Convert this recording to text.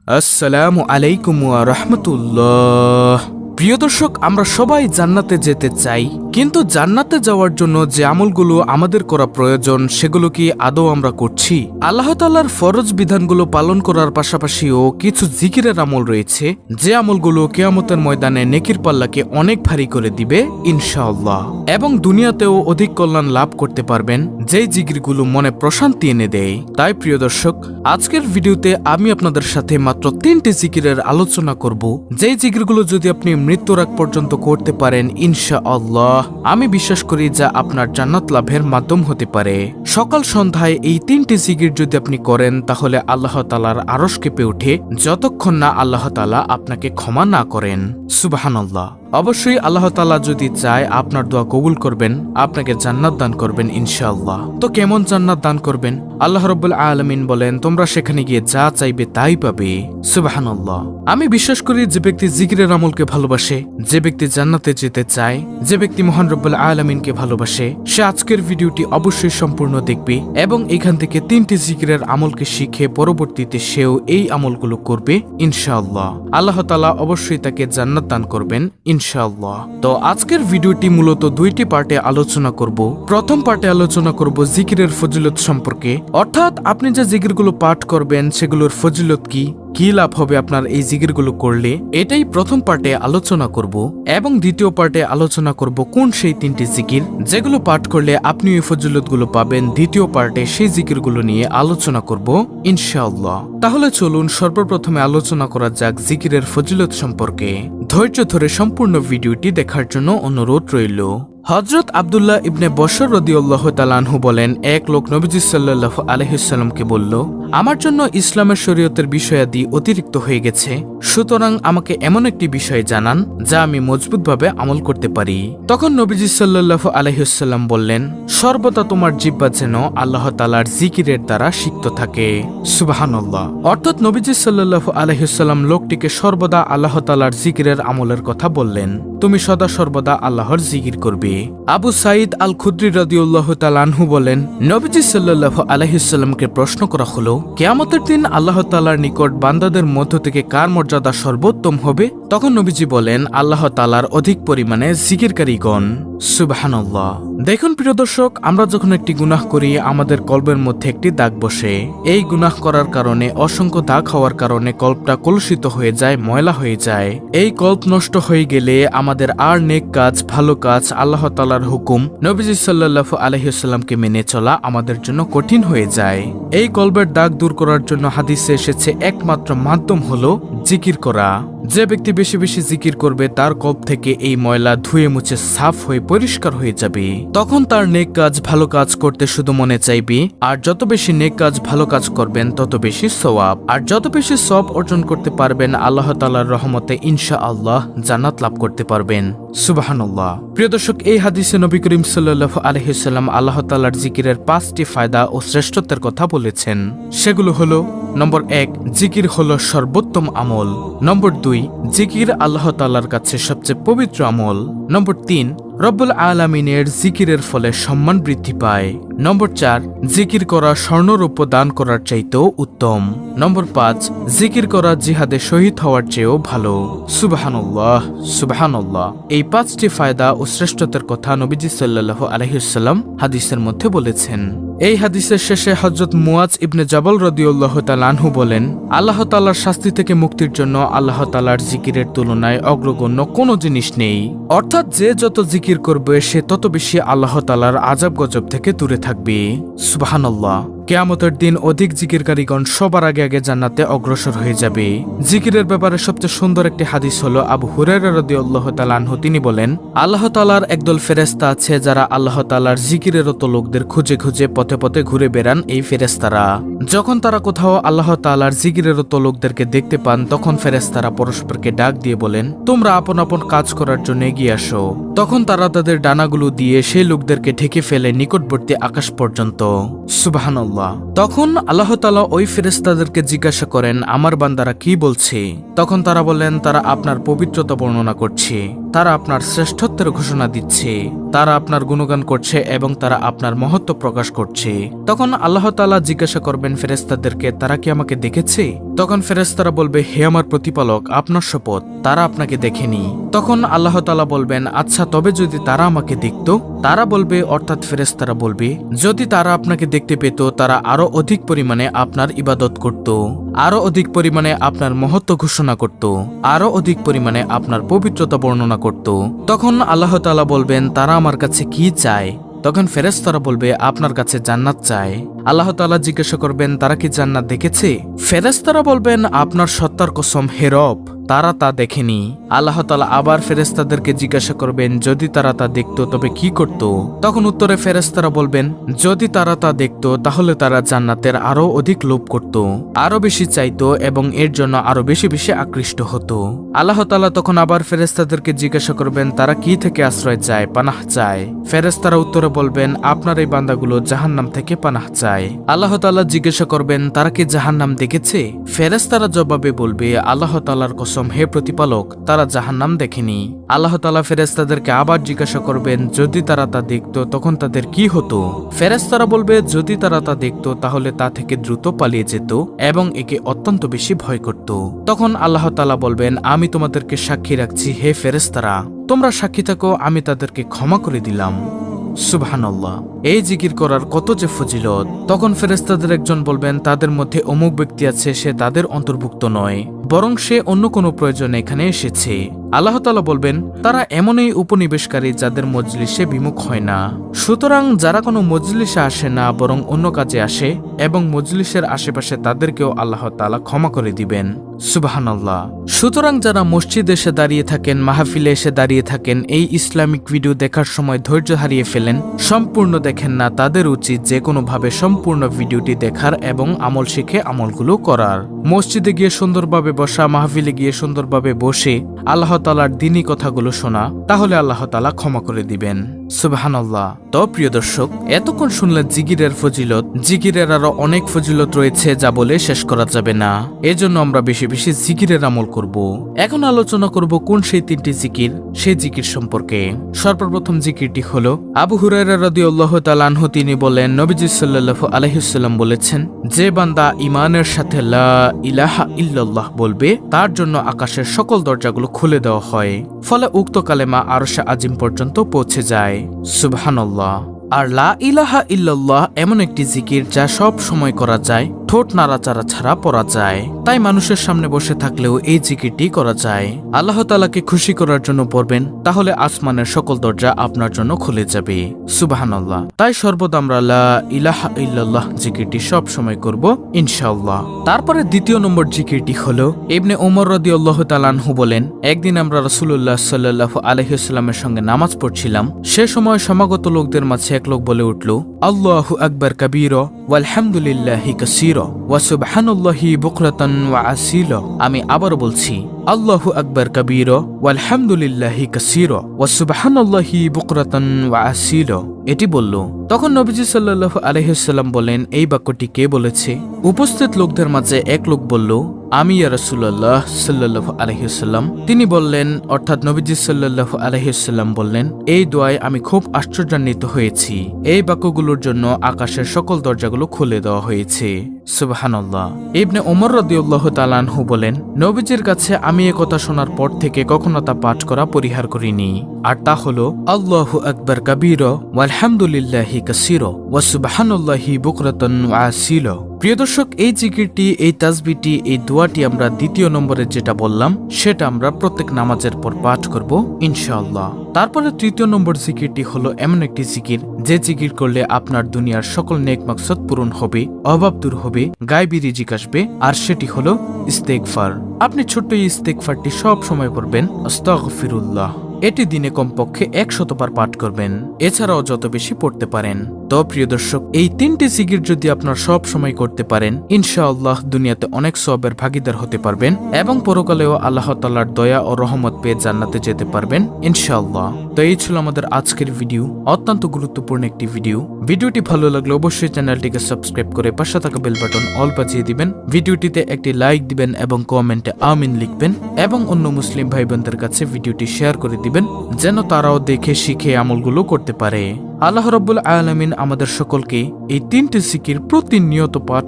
আসসালামু আলাইকুম ওয়া রাহমাতুল্লাহ। প্রিয় দর্শক, আমরা সবাই জান্নাতে যেতে চাই, কিন্তু জান্নাতে যাওয়ার জন্য যে আমলগুলো আমাদের করা প্রয়োজন সেগুলো কি আদৌ আমরা করছি? আল্লাহ তাআলার ফরজ বিধানগুলো পালন করার পাশাপাশিও কিছু জিকিরের আমল রয়েছে যে আমলগুলো কিয়ামতের ময়দানে নেকির পাল্লাকে অনেক ভারী করে দিবে ইনশাআল্লাহ, এবং দুনিয়াতেও অধিক কল্যাণ লাভ করতে পারবেন যেই জিকিরগুলো মনে প্রশান্তি এনে দেয়। তাই প্রিয় দর্শক, আজকের ভিডিওতে আমি আপনাদের সাথে মাত্র 3টি জিকিরের আলোচনা করব, যেই জিকিরগুলো যদি আপনি মৃত্যুর আগ পর্যন্ত করতে পারেন ইনশাআল্লাহ, আমি বিশ্বাস করি যা আপনার জান্নাত লাভের মাধ্যম হতে পারে। সকাল সন্ধ্যায় এই 3টি জিকির যদি আপনি করেন তাহলে আল্লাহ তাআলার আরশ কেঁপে ওঠে, যতক্ষণ না আল্লাহ তাআলা আপনাকে ক্ষমা না করেন। সুবহানাল্লাহ। অবশ্যই আল্লাহ তাআলা যদি চায় আপনার দোয়া কবুল করবেন, আপনাকে জান্নাত দান করবেন ইনশাআল্লাহ। তো কেমন জান্নাত দান করবেন? আল্লাহ রাব্বুল আলামিন বলেন, তোমরা সেখানে গিয়ে যা চাইবে তাই পাবে। সুবহানাল্লাহ। আমি বিশ্বাস করি যে ব্যক্তি জিকিরের আমলকে ভালোবাসে, যে ব্যক্তি জান্নাতে যেতে চায়, যে ব্যক্তি মহান রব্বুল আলামিনকে ভালোবাসে, সে আজকের ভিডিওটি অবশ্যই সম্পূর্ণ দেখবে এবং এখান থেকে 3টি জিকিরের আমলকে শিখে পরবর্তীতে সেও এই আমলগুলো করবে ইনশাআল্লাহ। আল্লাহ তাআলা অবশ্যই তাকে জান্নাত দান করবেন ইনশাআল্লাহ। তো আজকের ভিডিওটি মূলত 2টি পার্টে আলোচনা করব। প্রথম পার্টে আলোচনা করব জিকিরের ফজিলত সম্পর্কে, অর্থাৎ আপনি যে জিকিরগুলো পাঠ করবেন সেগুলোর ফজিলত কি লাভ হবে আপনার এই জিকিরগুলো করলে, এটাই প্রথম পার্টে আলোচনা করব। এবং দ্বিতীয় পার্টে আলোচনা করব কোন সেই 3টি জিকির যেগুলো পাঠ করলে আপনি এই ফজিলতগুলো পাবেন। দ্বিতীয় পার্টে সেই জিকিরগুলো নিয়ে আলোচনা করব ইনশাআল্লাহ। তাহলে চলুন সর্বপ্রথমে আলোচনা করা যাক জিকিরের ফজিলত সম্পর্কে। ধৈর্য ধরে সম্পূর্ণ ভিডিওটি দেখার জন্য অনুরোধ রইল। হযরত আব্দুল্লাহ ইবনে বশর রাদিয়াল্লাহু তাআলা আনহু বলেন, এক লোক নবীজি সাল্লাল্লাহু আলাইহি ওয়াসাল্লামকে বলল, আমার জন্য ইসলামের শরীয়তের বিষয়াদি অতিরিক্ত হয়ে গেছে, সুতরাং আমাকে এমন একটি বিষয় জানান যা আমি মজবুতভাবে আমল করতে পারি। তখন নবীজি সাল্লাল্লাহু আলাইহি ওয়াসাল্লাম বললেন, সর্বদা তোমার জিহ্বা যেন আল্লাহ তাআলার জিকিরের দ্বারা সিক্ত থাকে। সুবহানাল্লাহ। অর্থাৎ নবীজি সাল্লাল্লাহু আলাইহি ওয়াসাল্লাম লোকটিকে সর্বদা আল্লাহ তাআলার জিকিরের আমলের কথা বললেন। তুমি সদা সর্বদা আল্লাহর জিকির করবে। আবু সাঈদ আল খুদরি রাদিয়াল্লাহু তাআলা আনহু বলেন, নবীজি সাল্লাল্লাহু আলাইহি ওয়াসাল্লামকে প্রশ্ন করা হলো, কিয়ামতের দিন আল্লাহ তাআলার নিকট বান্দাদের মধ্য থেকে কার মর্যাদা সর্বোত্তম হবে? তখন নবীজি বলেন, আল্লাহ তাআলার অধিক পরিমাণে জিকিরকারীগণ। সুবহানাল্লাহ। দেখুন প্রিয় দর্শক, আমরা যখন একটি গুনাহ করি আমাদের কলবের মধ্যে একটি দাগ বসে। এই গুনাহ করার কারণে, অসংখ্য দাগ হওয়ার কারণে কল্পটা কলুষিত হয়ে যায়, ময়লা হয়ে যায়। এই কল্প নষ্ট হয়ে গেলে আমাদের আর নেক কাজ, ভালো কাজ, আল্লাহ তাআলার হুকুম, নবীজি সাল্লাল্লাহু আলাইহি ওয়াসাল্লামকে মেনে চলা আমাদের জন্য কঠিন হয়ে যায়। এই কলবের দাগ দূর করার জন্য হাদিসে এসেছে একমাত্র মাধ্যম হলো জিকির করা। যে ব্যক্তি বেশি বেশি জিকির করবে তার কল্প থেকে এই ময়লা ধুয়ে মুছে সাফ হয়ে পরিষ্কার হয়ে যাবে। তখন তার নেক কাজ, ভালো কাজ করতে শুধু মনে চাইবে। আর যত বেশি নেক কাজ, ভালো কাজ করবেন তত বেশি সওয়াব। আর যত বেশি সওয়াব অর্জন করতে পারবেন আল্লাহ তাআলার রহমতে ইনশাআল্লাহ জান্নাত লাভ করতে পারবেন। সুবহানাল্লাহ। প্রিয় দর্শক, এই হাদিসে নবী করিম সাল্লাল্লাহু আলাইহি ওয়াসাল্লাম আল্লাহ তাআলার জিকিরের 5টি ফায়দা ও শ্রেষ্ঠত্বের কথা বলেছেন। সেগুলো হলো, নম্বর 1, জিকির হলো সর্বোত্তম আমল। নম্বর 2, জিকির আল্লাহ তাআলার কাছে সবচেয়ে পবিত্র আমল। নম্বর 3, রব্বুল আলামিনের জিকিরের ফলে সম্মান বৃদ্ধি পায়। নম্বর 4, জিকির করা স্বর্ণরৌপ্য দান করার চাইতেও উত্তম। নম্বর 5, জিকির করা জিহাদে শহীদ হওয়ার চেয়েও ভালো। সুবহানাল্লাহ, সুবহানাল্লাহ। এই 5টি ফায়দা ও শ্রেষ্ঠতার কথা নবীজি সাল্লাল্লাহু আলাইহি ওয়াসাল্লাম হাদিসের মধ্যে বলেছেন। এই হাদিসের শেষে হযরত মুয়াজ ইবনে জাবাল রাদিয়াল্লাহু তাআলা আনহু বলেন, আল্লাহ তাআলার শাস্তি থেকে মুক্তির জন্য আল্লাহ তাআলার জিকিরের তুলনায় অগ্রগণ্য কোনো জিনিস নেই। অর্থাৎ যে যত জিকির করবে সে তত বেশি আল্লাহ তাআলার আযাব গজব থেকে দূরে থাকবে। সুবহানাল্লাহ। কিয়ামতের দিন অধিক জিকিরকারীগণ সবার আগে আগে জান্নাতে অগ্রসর হয়ে যাবে। জিকিরের ব্যাপারে সবচেয়ে সুন্দর একটি হাদিস হলো আবু হুরায়রা রাদিয়াল্লাহু তাআলা আনহু, তিনি বলেন, আল্লাহ তাআলার একদল ফেরেশতা আছে যারা আল্লাহ তাআলার জিকিরেরত লোকদের খুঁজে খুঁজে পথে পথে ঘুরে বেড়ান। এই ফেরেশতারা যখন তারা কোথাও আল্লাহ তাআলার জিকিরেরত লোকদেরকে দেখতে পান তখন ফেরেশতারা পরস্পরকে ডাক দিয়ে বলেন, তোমরা আপন আপন কাজ করার জন্য এগিয়ে আসো। তখন তারা তাদের ডানাগুলো দিয়ে সেই লোকদেরকে ঢেকে ফেলে নিকটবর্তী আকাশ পর্যন্ত। সুবহানাল্লাহ। তখন আল্লাহ তাআলা ওই ফেরেশতাদেরকে জিজ্ঞাসা করেন, আমার বান্দারা কি বলছে? তখন তারা বলেন, তারা আপনার পবিত্রতা বর্ণনা করছে। তারা আপনার শ্রেষ্ঠত্বের ঘোষণা দিচ্ছে, তারা আপনার গুণগান করছে এবং তারা আপনার মহত্ব প্রকাশ করছে। তখন আল্লাহ তাআলা জিজ্ঞাসা করবেন ফেরেশতাদেরকে, তারা কি আমাকে দেখেছে? তখন ফেরেশতারা বলবে, হে আমার প্রতিপালক, আপনার শপথ, তারা আপনাকে দেখেনি। তখন আল্লাহ তাআলা বলবেন, আচ্ছা তবে যদি তারা আমাকে দেখত? তারা বলবে, অর্থাৎ ফেরেশতারা বলবে, যদি তারা আপনাকে দেখতে পেত তারা আরো অধিক পরিমাণে আপনার ইবাদত করত, আরো অধিক পরিমাণে আপনার মহত্ব ঘোষণা করত, আরো অধিক পরিমাণে আপনার পবিত্রতা বর্ণনা করত। তখন আল্লাহ তাআলা বলবেন, তারা আমার কাছে কি চায়? তখন ফেরেশতারা বলবে, আপনার কাছে জান্নাত চায়। আল্লাহ তাআলা জিজ্ঞাসা করবেন, তারা কি জান্নাত দেখেছে? ফেরেশতারা বলবেন, আপনার সত্তার কসম হে রব, তারা তা দেখেনি। আল্লাহ তাআলা আবার ফেরেশতাদেরকে জিজ্ঞাসা করবেন, যদি তারা তা দেখত তবে কি করত? তখন উত্তরে ফেরেশতারা বলবেন, যদি তারা তা দেখত তাহলে তারা জান্নাতের আরো অধিক লোভ করত, আরো বেশি চাইতো এবং এর জন্য আরো বেশি বেশি আকৃষ্ট হতো। আল্লাহ তাআলা তখন আবার ফেরেশতাদেরকে জিজ্ঞাসা করবেন, তারা কি থেকে আশ্রয় চায়, পানাহ চায়? ফেরেশতারা উত্তরে বলবেন, আপনার এই বান্দাগুলো জাহান্নাম থেকে পানাহ চায়। আল্লাহ তাআলা জিজ্ঞাসা করবেন, তারা কি জাহান্নাম দেখেছে? ফেরেশতারা জবাবে বলবে, আল্লাহ তাআলার কসম হে প্রতিপালক, তারা জাহান্নাম দেখেনি। আল্লাহ তাআলা ফেরেশতাদেরকে আবার জিজ্ঞাসা করবেন, যদি তারা তা দেখত তখন তাদের কি হতো? ফেরেশতারা বলবে, যদি তারা তা দেখত তাহলে তা থেকে দ্রুত পালিয়ে যেত এবং একে অত্যন্ত বেশি ভয় করত। তখন আল্লাহ তাআলা বলবেন, আমি তোমাদেরকে সাক্ষী রাখছি হে ফেরেশতারা, তোমরা সাক্ষী থাকো, আমি তাদেরকে ক্ষমা করে দিলাম। সুবহানাল্লাহ। এই জিকির করার কত যে ফজিলত। তখন ফেরেশতাদের একজন বলবেন, তাদের মধ্যে অমুক ব্যক্তি আছে, সে তাদের অন্তর্ভুক্ত নয়, বরং সে অন্য কোনো প্রয়োজনে এখানে এসেছে। আল্লাহ তাআলা বলবেন, তারা এমনই উপনিবেশকারী যাদের মজলিসে বিমুখ হয় না। সুতরাং যারা কোনো মজলিসে আসে না বরং অন্য কাজে আসে এবং মজলিসের আশেপাশে, তাদেরকেও আল্লাহ তাআলা ক্ষমা করে দিবেন। সুবহানাল্লাহ। সুতরাং যারা মসজিদে এসে দাঁড়িয়ে থাকেন, মাহফিলে এসে দাঁড়িয়ে থাকেন, এই ইসলামিক ভিডিও দেখার সময় ধৈর্য হারিয়ে ফেলেন, সম্পূর্ণ দেখেন না, তাদের উচিত যে কোনোভাবে সম্পূর্ণ ভিডিওটি দেখার এবং আমল শিখে আমলগুলো করার। মসজিদে গিয়ে সুন্দরভাবে বসা, মাহফিলে গিয়ে সুন্দরভাবে বসে আল্লাহ তাআলার দ্বীনি কথাগুলো শোনা, তাহলে আল্লাহ তাআলা ক্ষমা করে দিবেন। সুবহানাল্লাহ। তো প্রিয় দর্শক, এতক্ষণ শুনলেন জিকিরের ফজিলত। জিকিরের আরো অনেক ফজিলত রয়েছে যা বলে শেষ করা যাবে না, এজন্য আমরা বেশি বেশি জিকিরের আমল করব। এখন আলোচনা করব কোন সেই তিনটি জিকির, সেই জিকির সম্পর্কে। সর্বপ্রথম জিকিরটি হলো আবু হুরায়রা রাদিয়াল্লাহু তাআলা আনহু, তিনি বলেন, নবীজি সাল্লাল্লাহু আলাইহি ওয়াসাল্লাম বলেছেন, যে বান্দা ঈমানের সাথে লা ইলাহা ইল্লাল্লাহ বলবে, তার জন্য আকাশের সকল দরজাগুলো খুলে দেওয়া হয়, ফলে উক্ত কালেমা আরশে আজিম পর্যন্ত পৌঁছে যায়। সুবহানাল্লাহ। আর লা ইলাহা ইল্লাল্লাহ এমন একটি জিকির যা সব সময় করা যায়, ঠোঁট নাড়াচাড়া ছাড়া পড়া যায়। তাই মানুষের সামনে বসে থাকলেও এই জিকিরটি করা যায়। আল্লাহ তাআলাকে খুশি করার জন্য পড়বেন, তাহলে আসমানের সকল দরজা আপনার জন্য খুলে যাবে। সুবহানাল্লাহ। তাই সর্বদা আমরা লা ইলাহা ইল্লাল্লাহ জিকিরটি সব সময় করব ইনশাআল্লাহ। তারপরে দ্বিতীয় নম্বর জিকিরটি হলো, ইবনে ওমর রাদিয়াল্লাহু তাআলা আনহু বলেন, একদিন আমরা রাসূলুল্লাহ সাল্লাল্লাহু আলাইহি ওয়াসাল্লামের সঙ্গে নামাজ পড়ছিলাম। সে সময় সমাগত লোকদের মাঝে এক লোক বলে উঠল, আল্লাহু আকবার কাবীরা ওয়ালহামদুলিল্লাহি কাসীরা ওয়া সুবহানাল্লাহি বুকরাতান ওয়া আসীলা। আমি আবার বলছি, আল্লাহু আকবার কাবীরা ওয়ালহামদুলিল্লাহি কাসীরা ওয়া সুবহানাল্লাহি বুকরাতান ওয়া আসীলা। এটি বলল। তখন নবীজি সাল্লাল্লাহু আলাইহি ওয়াসাল্লাম বলেন, এই বাক্যটি কে বলেছে? উপস্থিত লোকদের মাঝে এক লোক বলল, আমি ইয়া রাসূলুল্লাহ সাল্লাল্লাহু আলাইহি ওয়াসাল্লাম। তিনি বললেন, অর্থাৎ নবীজি সাল্লাল্লাহু আলাইহি ওয়াসাল্লাম বললেন, এই দোয়ায় আমি খুব আশ্চর্যান্বিত হয়েছি। এই বাক্যগুলোর জন্য আকাশের সকল দরজাগুলো খুলে দেওয়া হয়েছে। সুবহানাল্লাহ। ইবনে ওমর রাদিয়াল্লাহু তাআলা আনহু বলেন, নবীজির কাছে আমি এ কথা শোনার পর থেকে কখনো তা পাঠ করা পরিহার করিনি। আর তা হলো, আল্লাহু আকবার কাবীরা ওয়ালহামদুলিল্লাহি কাসীরা ওয়া সুবহানাল্লাহি বুকরাতান ওয়া আসীলা। প্রিয় দর্শক, এই জিকিরটি, এই তাসবিহটি, এই দোয়াটি আমরা দ্বিতীয় নম্বরে যেটা বললাম, সেটা আমরা প্রত্যেক নামাজের পর পাঠ করব ইনশাআল্লাহ। তারপরে তৃতীয় নম্বর জিকিরটি হলো এমন একটি জিকির, যে জিকির করলে আপনার দুনিয়ার সকল নেক মাকসাদ পূরণ হবে, অভাব দূর হবে, গায়বী রিজিক আসবে, আর সেটি হলো ইস্তেগফার। আপনি ছোট্ট এই ইস্তেগফারটি সব সময় পড়বেন, আস্তাগফিরুল্লাহ। এটি দিনে কমপক্ষে 100 বার পাঠ করবেন, এছাড়াও যত বেশি পড়তে পারেন। তো প্রিয় দর্শক, এই 3টি জিকির যদি আপনার সব সময় করতে পারেন, ইনশাআল্লাহ দুনিয়াতে অনেক সওয়াবের ভাগীদার হতে পারবেন এবং পরকালেও আল্লাহ তাআলার দয়া ও রহমত পেয়ে জান্নাতে যেতে পারবেন ইনশাআল্লাহ। তো এই ছিল আমাদের আজকের ভিডিও, অত্যন্ত গুরুত্বপূর্ণ একটি ভিডিও। ভিডিওটি ভালো লাগলে অবশ্যই চ্যানেলটিকে সাবস্ক্রাইব করে পাশে থাকা বেল বাটন অল বাজিয়ে দিবেন, ভিডিওটিতে একটি লাইক দিবেন এবং কমেন্টে আমিন লিখবেন এবং অন্য মুসলিম ভাই বোনদের কাছে ভিডিওটি শেয়ার করে দিবেন যেন তারাও দেখে শিখে আমলগুলো করতে পারে। আল্লাহ রাব্বুল আলামিন আমাদের সকলকে এই 3টি জিকির প্রতিনিয়ত পাঠ